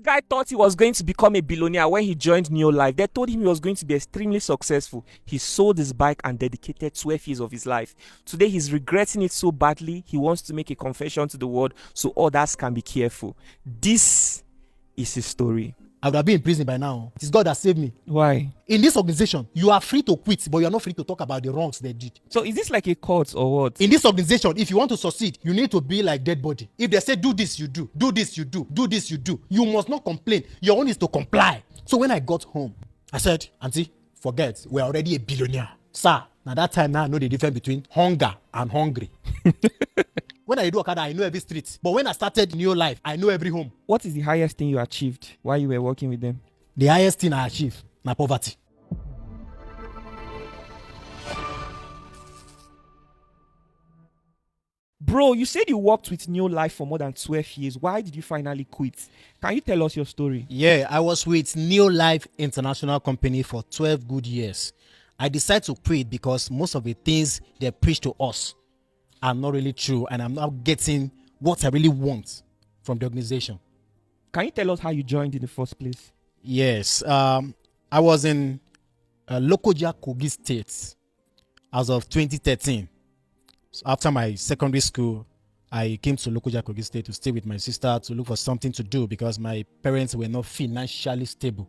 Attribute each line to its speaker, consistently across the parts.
Speaker 1: guy thought he was going to become a billionaire when he joined Neolife. They told him he was going to be extremely successful. He sold his bike and dedicated 12 years of his life. Today, he's regretting it so badly. He wants to make a confession to the world so others can be careful. This is his story.
Speaker 2: I would have been in prison by now. It is God that saved me.
Speaker 1: Why?
Speaker 2: In this organization, you are free to quit, but you are not free to talk about the wrongs they did.
Speaker 1: So is this like a cult or what?
Speaker 2: In this organization, if you want to succeed, you need to be like dead body. If they say do this, you do. Do this, you do. Do this, you do. You must not complain. Your own is to comply. So when I got home, I said, Auntie, forget, we're already a billionaire. Sir, now that time now I know the difference between hunger and hungry. When I do Okada, I know every street. But when I started Neolife, I know every home.
Speaker 1: What is the highest thing you achieved while you were working with them?
Speaker 2: The highest thing I achieved, my poverty.
Speaker 1: Bro, you said you worked with Neolife for more than 12 years. Why did you finally quit? Can you tell us your story?
Speaker 2: Yeah, I was with Neolife International Company for 12 good years. I decided to quit because most of the things they preach to us are not really true, and I'm not getting what I really want from the organization.
Speaker 1: Can you tell us how you joined in the first place?
Speaker 2: Yes, I was in Lokoja, Kogi State as of 2013. So after my secondary school, I came to Lokoja, Kogi State to stay with my sister to look for something to do because my parents were not financially stable.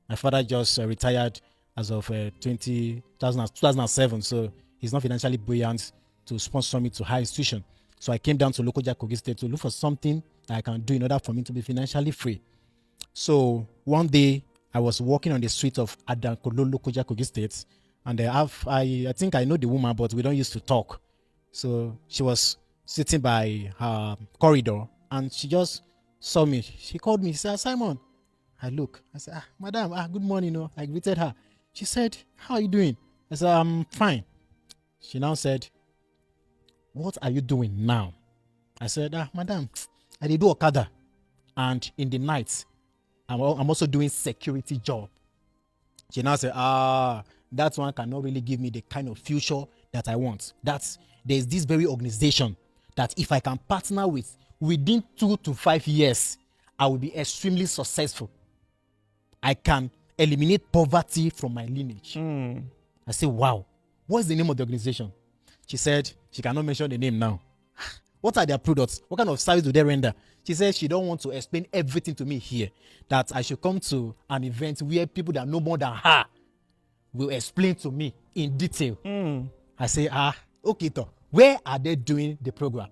Speaker 2: My father just retired as of 2007, so he's not financially buoyant to sponsor me to higher institution. So I came down to Lokoja, Kogi State to look for something that I can do in order for me to be financially free. So one day I was walking on the street of Adankolo, Lokoja, Kogi State, and I think I know the woman, but we don't used to talk. So she was sitting by her corridor, and she just saw me. She called me. She said, Simon. I look. I said, Madam, good morning. No, I greeted her. She said, how are you doing? I said, I'm fine. She now said, what are you doing now? I said, Madam, I did do Okada, and in the night, I'm also doing security job. She now said, that one cannot really give me the kind of future that I want. There's this very organization that if I can partner with, within 2 to 5 years, I will be extremely successful. I can eliminate poverty from my lineage. I said, wow, what's the name of the organization? She said, she cannot mention the name now. What are their products? What kind of service do they render? She said she don't want to explain everything to me here. That I should come to an event where people that know more than her will explain to me in detail. I say, okay, where are they doing the program?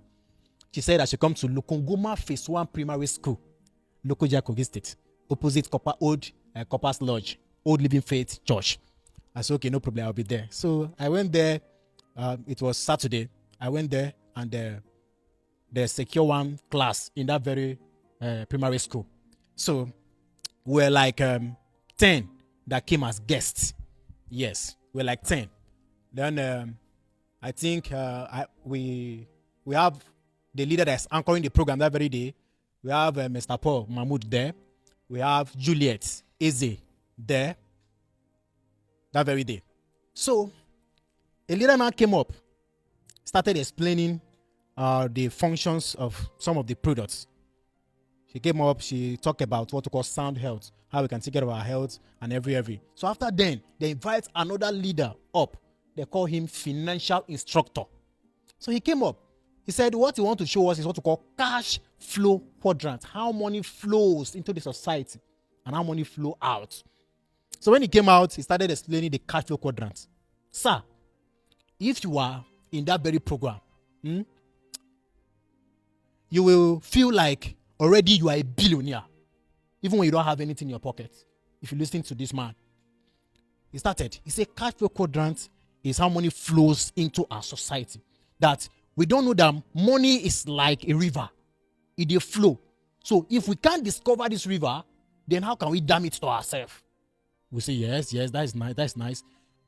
Speaker 2: She said I should come to Lukunguma Phase 1 Primary School, Lokoja, Kogi State, opposite Copper's Lodge, Old Living Faith Church. I said, okay, no problem, I'll be there. So I went there. It was Saturday. I went there, and the secure one class in that very primary school. So we're like 10 that came as guests. Yes, we're like 10. Then I think we have the leader that's anchoring the program that very day. We have Mr. Paul Mahmoud there. We have Juliet Eze there that very day. So a leader now came up, started explaining the functions of some of the products. She came up, she talked about what we call sound health, how we can take care of our health and every. So after then, they invite another leader up. They call him financial instructor. So he came up. He said what he want to show us is what we call cash flow quadrant, how money flows into the society and how money flow out. So when he came out, he started explaining the cash flow quadrant. Sir, if you are in that very program, you will feel like already you are a billionaire, even when you don't have anything in your pocket. If you listen to this man, he started. He said cash flow quadrant is how money flows into our society. That we don't know that money is like a river. It will flow. So if we can't discover this river, then how can we dam it to ourselves? We say, yes, that is nice, that's nice.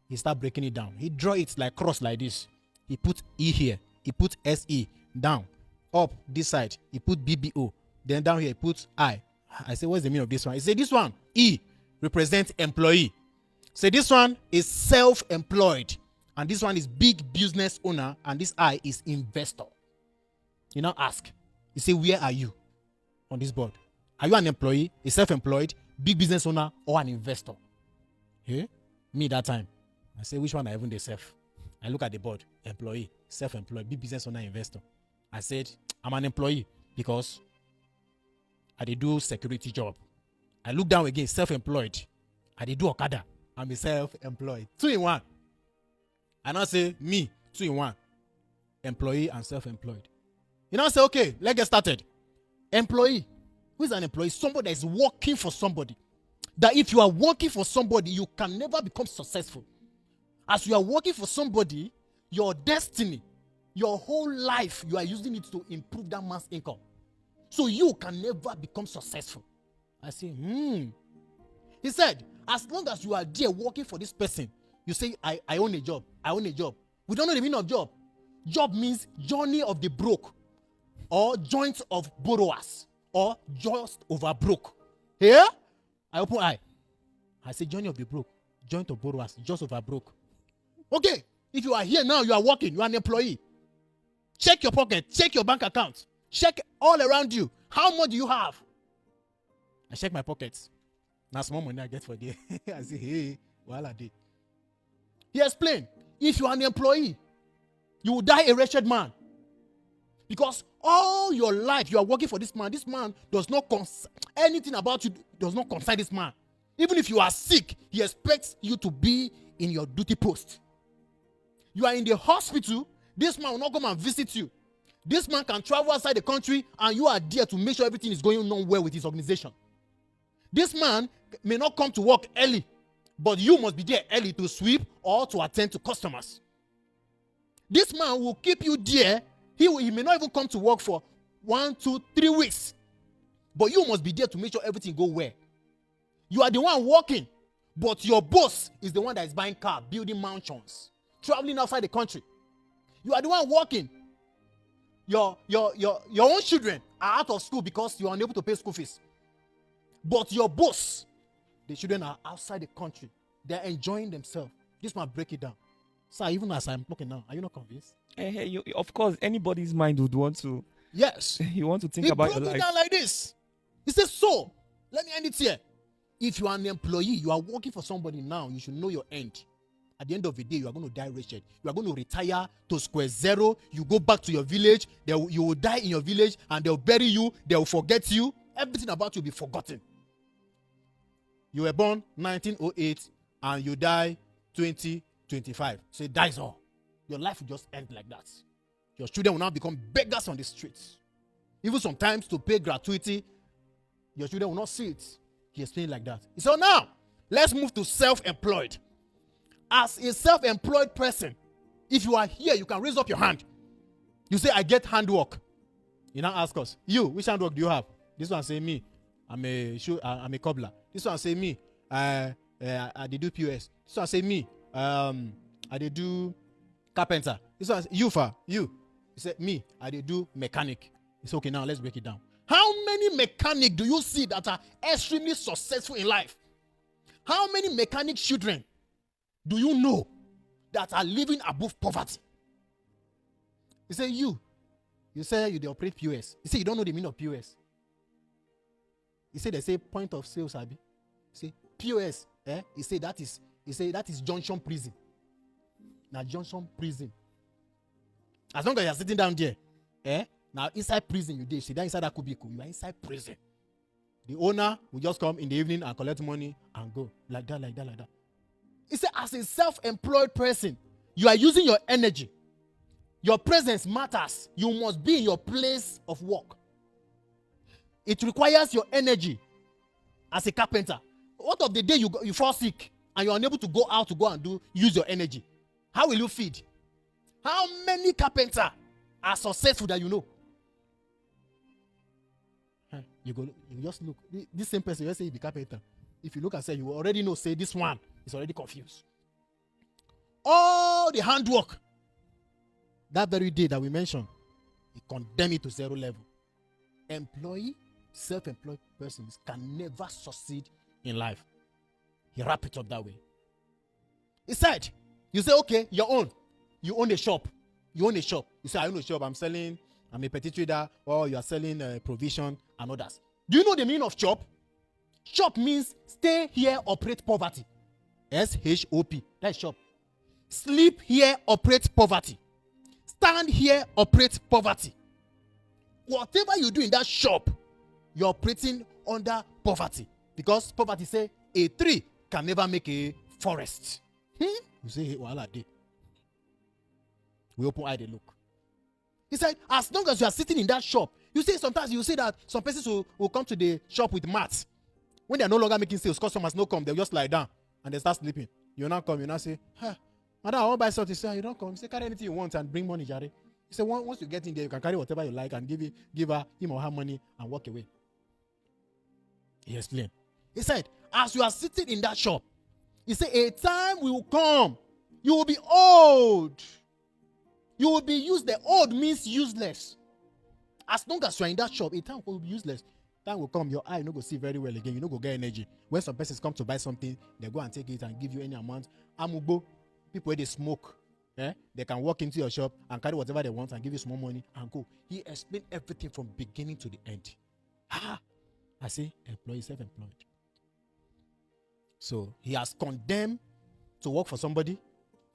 Speaker 2: He start breaking it down. He draw it like cross like this. He put E here. He put SE down. Up this side. He put BBO. Then down here he put I. I say, what's the meaning of this one? He said, this one, E, represents employee. So this one is self-employed. And this one is big business owner. And this I is investor. You now ask. You say, where are you on this board? Are you an employee, a self-employed, big business owner, or an investor? Yeah? Me that time, I say, which one I even the self? I look at the board, employee, self-employed, big business owner, investor. I said, I'm an employee because I did do security job. I look down again, self-employed. I did do Okada. I'm a self-employed. 2 in 1. And I say, me, 2 in 1. Employee and self-employed. You know, I say, okay, let's get started. Employee. Who is an employee? Somebody that is working for somebody. That if you are working for somebody, you can never become successful. As you are working for somebody, your destiny, your whole life, you are using it to improve that man's income. So you can never become successful. I say, He said, as long as you are there working for this person, you say, I own a job. I own a job. We don't know the meaning of job. Job means journey of the broke, or joint of borrowers, or just over broke. Here, I open eye. I say, journey of the broke, joint of borrowers, just over broke. Okay, if you are here now, you are working, you are an employee. Check your pocket, check your bank account, check all around you. How much do you have? I check my pockets. Now small money I get for there. I say, hey, voila day. He explained, if you are an employee, you will die a wretched man. Because all your life you are working for this man. This man does not anything about you does not concern this man. Even if you are sick, he expects you to be in your duty post. You are in the hospital, this man will not come and visit you. This man can travel outside the country and you are there to make sure everything is going on well with his organization. This man may not come to work early, but you must be there early to sweep or to attend to customers. This man will keep you there. He may not even come to work for 1, 2, 3 weeks, but you must be there to make sure everything go well. You are the one working, but your boss is the one that is buying cars, building mansions, traveling outside the country. You are the one working. Your own children are out of school because you are unable to pay school fees. But your boss, the children are outside the country. They are enjoying themselves. This man break it down. Sir, even as I'm talking now, are you not convinced?
Speaker 1: Of course, anybody's mind would want to.
Speaker 2: Yes.
Speaker 1: You want to think about your life.
Speaker 2: He broke it down like this. He says, so, let me end it here. If you are an employee, you are working for somebody now, you should know your end. At the end of the day, you are going to die wretched. You are going to retire to square zero. You go back to your village. You will die in your village and they'll bury you. They'll forget you. Everything about you will be forgotten. You were born 1908 and you die 2025. So it dies all. Your life will just end like that. Your children will now become beggars on the streets. Even sometimes to pay gratuity, your children will not see it. He explained like that. So now, let's move to self-employed. As a self-employed person, if you are here, you can raise up your hand. You say, I get handwork. You now ask us, you, which handwork do you have? This one say me. I'm a cobbler. This one say me. I did do POS. This one say me. I did do carpenter. This one you. You say me. I did do mechanic. It's okay now. Let's break it down. How many mechanics do you see that are extremely successful in life? How many mechanic children do you know that are living above poverty? You say you say you operate POS. You say you don't know the meaning of POS. You say they say point of sales, Abi. Say POS. You say that is Junction Prison. Now Junction Prison. As long as you are sitting down there, now inside prison you did. Sit down inside that cubicle. You are inside prison. The owner will just come in the evening and collect money and go like that. He said, as a self-employed person, you are using your energy. Your presence matters. You must be in your place of work. It requires your energy as a carpenter. What of the day you fall sick and you're unable to go out to go and use your energy? How will you feed? How many carpenters are successful that you know? You just look. This same person, you say he be carpenter. If you look and say, you already know, say this one is already confused. All the handwork, that very day that we mentioned, he condemned it to zero level. Employee, self-employed persons can never succeed in life. He wrapped it up that way. He said, you say, okay, you own a shop. You own a shop. You say, I own a shop. I'm a petty trader, or you are selling provision and others. Do you know the meaning of chop? Chop means stay here, operate poverty. S-H-O-P. That's chop. Sleep here, operate poverty. Stand here, operate poverty. Whatever you do in that shop, you're operating under poverty. Because poverty say a tree can never make a forest. You say, hey, well, we open eye, they look. He said, as long as you are sitting in that shop, you see, sometimes you see that some persons will come to the shop with mats. When they are no longer making sales, customers no come, they'll just lie down and they start sleeping. You now come, you now say, madam, I want to buy something. Say, you don't come. Say, carry anything you want and bring money, Jare. He said, once you get in there, you can carry whatever you like and give him or her money and walk away. He explained. He said, as you are sitting in that shop, he said, a time will come. You will be old. You will be useless. Old means useless. As long as you are in that shop, a time will be useless. Time will come, your eye no go see very well again. You no go get energy. When some persons come to buy something, they go and take it and give you any amount. Amubo, people where they smoke, they can walk into your shop and carry whatever they want and give you small money and go. He explained everything from beginning to the end. I say, employee, self-employed. So he has condemned to work for somebody,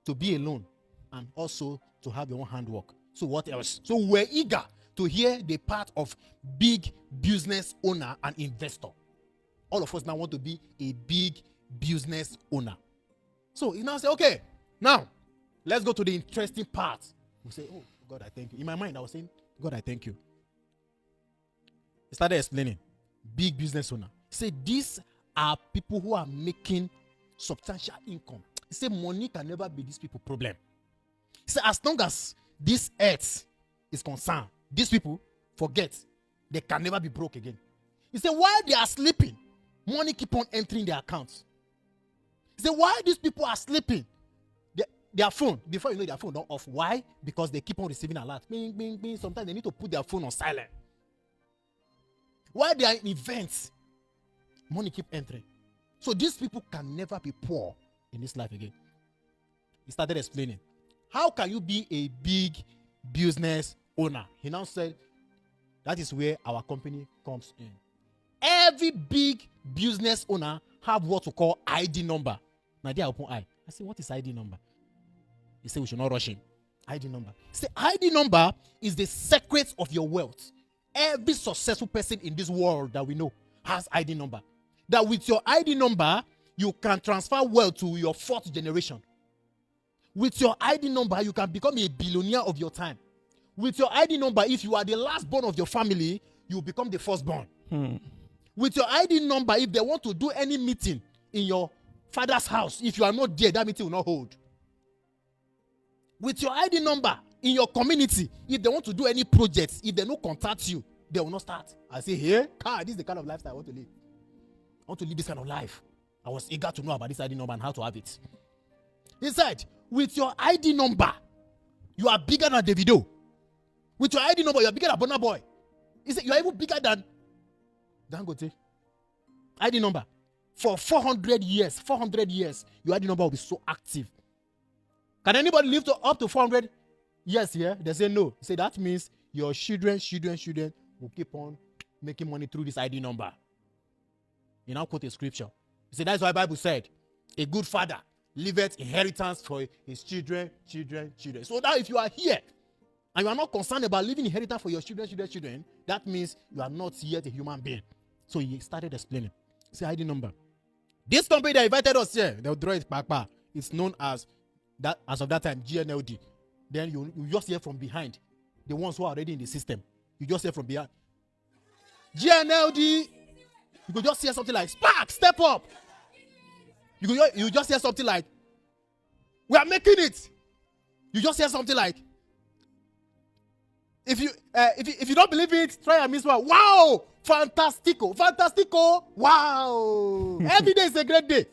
Speaker 2: to be alone, and also to have your own handwork. So what else? So we're eager to hear the part of big business owner and investor. All of us now want to be a big business owner. So he now say, okay, now let's go to the interesting part. We say, oh, God, I thank you. In my mind, I was saying, God, I thank you. He started explaining. Big business owner. He said, these are people who are making substantial income. He said, money can never be these people's problem. He said, as long as this earth is concerned, these people forget they can never be broke again. He said, while they are sleeping, money keep on entering their accounts. He said, why these people are sleeping? Their phone, before you know, their phone don't off. Why? Because they keep on receiving alerts. Bing, bing, bing. Sometimes they need to put their phone on silent. While they are in events, money keep entering. So these people can never be poor in this life again. He started explaining. How can you be a big business owner? He now said, that is where our company comes in. Every big business owner have what we call ID number. Now they open eye. I say, what is ID number? He said, we should not rush him. ID number. He said, ID number is the secret of your wealth. Every successful person in this world that we know has ID number. That with your ID number, you can transfer wealth to your fourth generation. With your ID number, you can become a billionaire of your time. With your ID number, if you are the last born of your family, you become the firstborn. With your ID number, if they want to do any meeting in your father's house, if you are not there, that meeting will not hold. With your ID number in your community, if they want to do any projects, if they don't contact you, they will not start. I say, hey, this is the kind of lifestyle I want to live. I want to live this kind of life. I was eager to know about this ID number and how to have it. He said, with your ID number, you are bigger than Davido. With your ID number, you are bigger than Burna Boy. He said, you are even bigger than Dangote. ID number. For 400 years, your ID number will be so active. Can anybody live up to 400 years here? They say no. He said, that means your children will keep on making money through this ID number. He now quote a scripture. He said, that's why the Bible said, a good father leaveth inheritance for his children. So now if you are here and you are not concerned about leaving inheritance for your children, that means you are not yet a human being. So he started explaining. Say ID number. This company that invited us here, they'll draw it back. It's known as that, as of that time, GNLD. Then you just hear from behind. The ones who are already in the system. You just hear from behind. GNLD. You could just hear something like, Spark, step up. You just hear something like, we are making it. You just hear something like, if you don't believe it, try and miss one. Wow, fantastico, wow. Every day is a great day.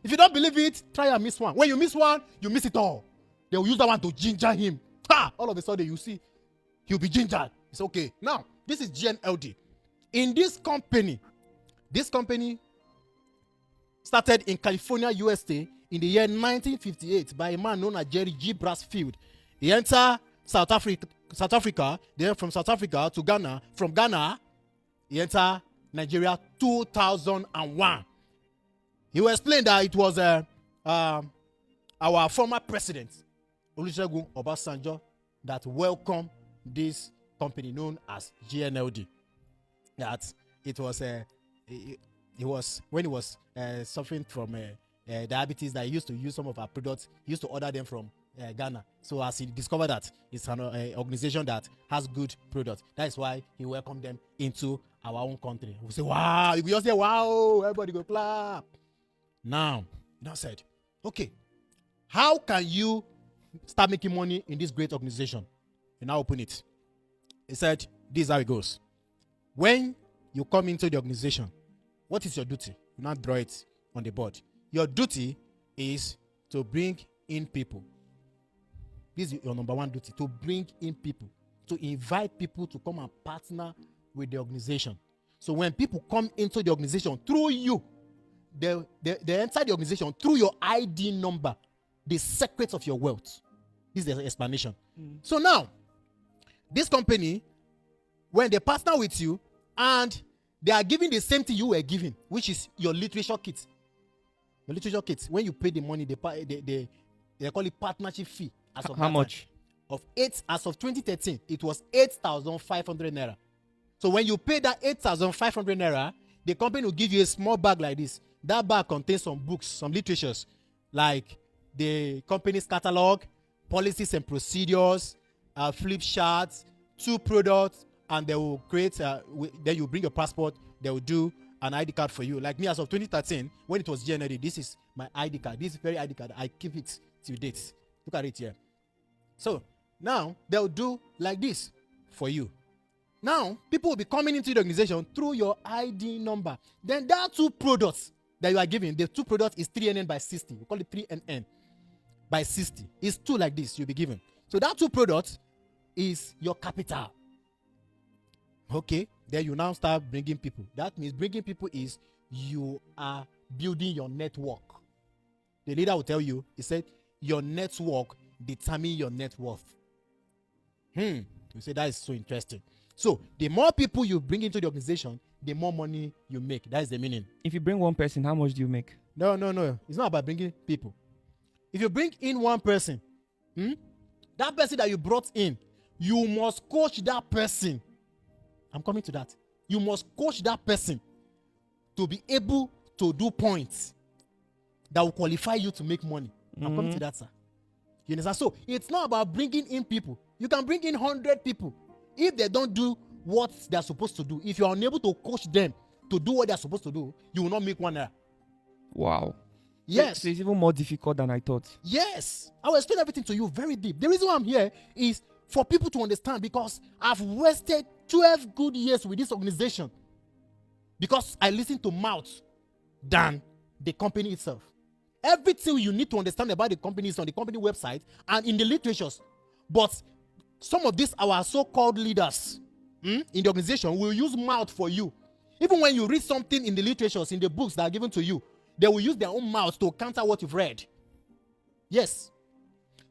Speaker 2: If you don't believe it, try and miss one. When you miss one, you miss it all. They will use that one to ginger him. All of a sudden you see, he'll be gingered. It's okay. Now, this is GNLD. In this company started in California, USA in the year 1958 by a man known as Jerry G. Brasfield. He entered South Africa, then from South Africa to Ghana. From Ghana, he entered Nigeria 2001. He will explain that it was our former president, Olusegun Obasanjo, that welcomed this company known as GNLD. That it was he was when he was suffering from diabetes, that he used to use some of our products. He used to order them from Ghana. So as he discovered that it's an organization that has good products, that is why he welcomed them into our own country. We say, wow, you just say, wow, everybody go clap. Now said, okay, how can you start making money in this great organization? You now open it. He said, this is how it goes. When you come into the organization, what is your duty? You now draw it on the board. Your duty is to bring in people. This is your number one duty, to bring in people, to invite people to come and partner with the organization. So when people come into the organization through you, they enter the organization through your ID number, the secrets of your wealth. This is the explanation. So now, this company, when they partner with you and they are giving the same thing you were giving, which is your literature kit. Your literature kit, when you pay the money, they call it partnership fee. As of
Speaker 1: How much?
Speaker 2: As of 2013, it was 8,500 naira. So when you pay that 8,500 naira, the company will give you a small bag like this. That bag contains some books, some literatures, like the company's catalog, policies and procedures, flip charts, 2 products, and they will create, then you bring your passport, they will do an ID card for you. Like me, as of 2013, when it was January, this is my ID card. This very ID card, I keep it till date. Look at it here. So now they'll do like this for you. Now people will be coming into the organization through your ID number. Then there are 2 products that you are giving. The 2 products is 3NN by 60. We call it 3NN by 60. It's 2 like this you'll be given. So that 2 products is your capital. Okay, then you now start bringing people. That means bringing people is you are building your network. The leader will tell you, he said, your network determine your net worth. You say that is so interesting. So the more people you bring into the organization, the more money you make. That is the meaning.
Speaker 1: If you bring one person, how much do you make?
Speaker 2: No. It's not about bringing people. If you bring in one person, that person that you brought in, you must coach that person. I'm coming to that. You must coach that person to be able to do points that will qualify you to make money. I'm coming to that, sir. You understand? So it's not about bringing in people. You can bring in 100 people. If they don't do what they're supposed to do, if you're unable to coach them to do what they're supposed to do, you will not make one error.
Speaker 1: Wow.
Speaker 2: Yes.
Speaker 1: So it's even more difficult than I thought.
Speaker 2: Yes. I will explain everything to you very deep. The reason why I'm here is for people to understand, because I've wasted 12 good years with this organization because I listened to mouths than the company itself. Everything you need to understand about the company is on the company website and in the literatures. But some of these our so-called leaders in the organization will use mouth for you. Even when you read something in the literatures, in the books that are given to you, they will use their own mouth to counter what you've read. Yes.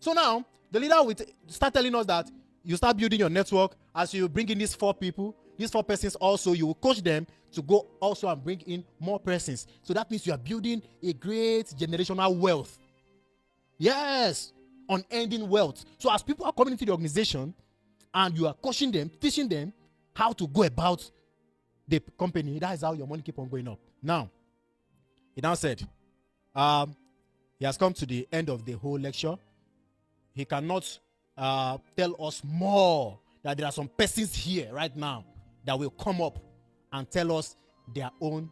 Speaker 2: So now, the leader will start telling us that you start building your network as you bring in these 4 people. These 4 persons also, you will coach them to go also and bring in more persons. So that means you are building a great generational wealth. Yes, unending wealth. So as people are coming into the organization and you are coaching them, teaching them how to go about the company, that is how your money keep on going up. Now, he now said, he has come to the end of the whole lecture. He cannot tell us more, that there are some persons here right now that will come up and tell us their own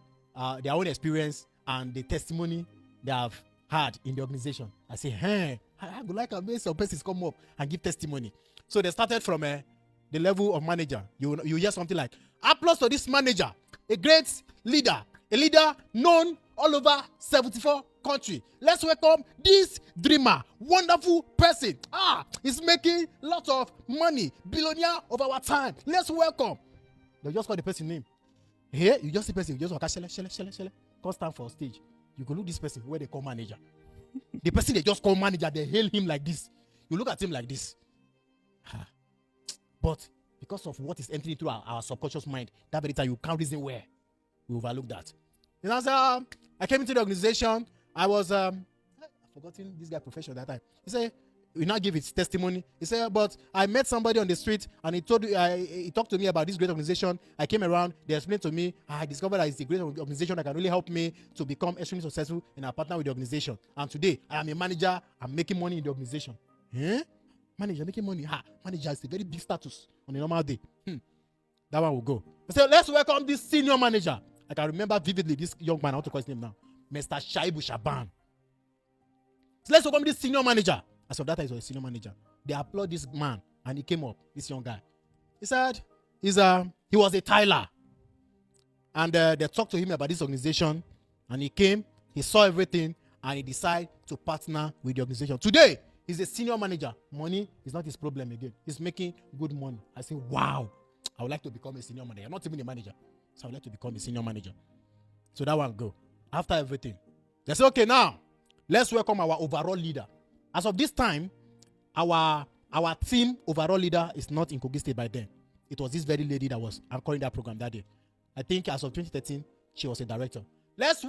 Speaker 2: experience and the testimony they have had in the organization. I say, hey, I would like to make some persons come up and give testimony. So they started from the level of manager. You hear something like, applause to this manager, a great leader, a leader known all over 74 country. Let's welcome this dreamer, wonderful person. He's making lots of money, billionaire of our time. Let's welcome. They just call the person name. Here, you just see person, you just walk, shele. Come stand for stage. You go look this person where they call manager. The person they just call manager, they hail him like this. You look at him like this. But because of what is entering through our subconscious mind, that very time you can't reason where. we overlook that. You know, so I came into the organization. I was I've forgotten this guy profession that time. He said, we now give his testimony. He said, but I met somebody on the street and he talked to me about this great organization. I came around, they explained to me, I discovered that it's a great organization that can really help me to become extremely successful, and I partner with the organization. And today I am a manager. I'm making money in the organization. Manager making money. Manager is a very big status on a normal day. That one will go. I said, let's welcome this senior manager. I can remember vividly this young man. I want to call his name now. Mr. Shaibu Shaban. So let's welcome this senior manager. As of that time, he was a senior manager. They applaud this man, and he came up, this young guy. He said, he was a Tyler. And they talked to him about this organization, and he came, he saw everything, and he decided to partner with the organization. Today, he's a senior manager. Money is not his problem again. He's making good money. I say, wow, I would like to become a senior manager. Not even a manager. So I would like to become a senior manager. So that one go. After everything, they say, okay, now, let's welcome our overall leader. As of this time, our team overall leader is not in Kogi State by then. It was this very lady that was anchoring that program that day. I think as of 2013, she was a director. Let's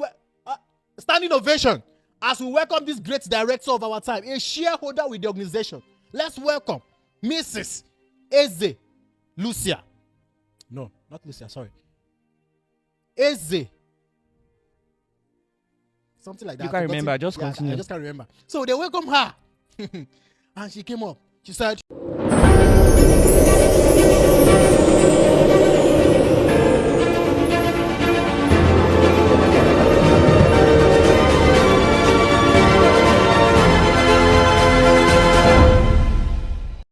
Speaker 2: standing ovation as we welcome this great director of our time, a shareholder with the organization. Let's welcome Mrs. Eze Lucia. No, not Lucia, sorry. Eze. Something like that.
Speaker 1: You can't remember, just continue.
Speaker 2: I just can't remember. So they welcome her. And she came up. She said,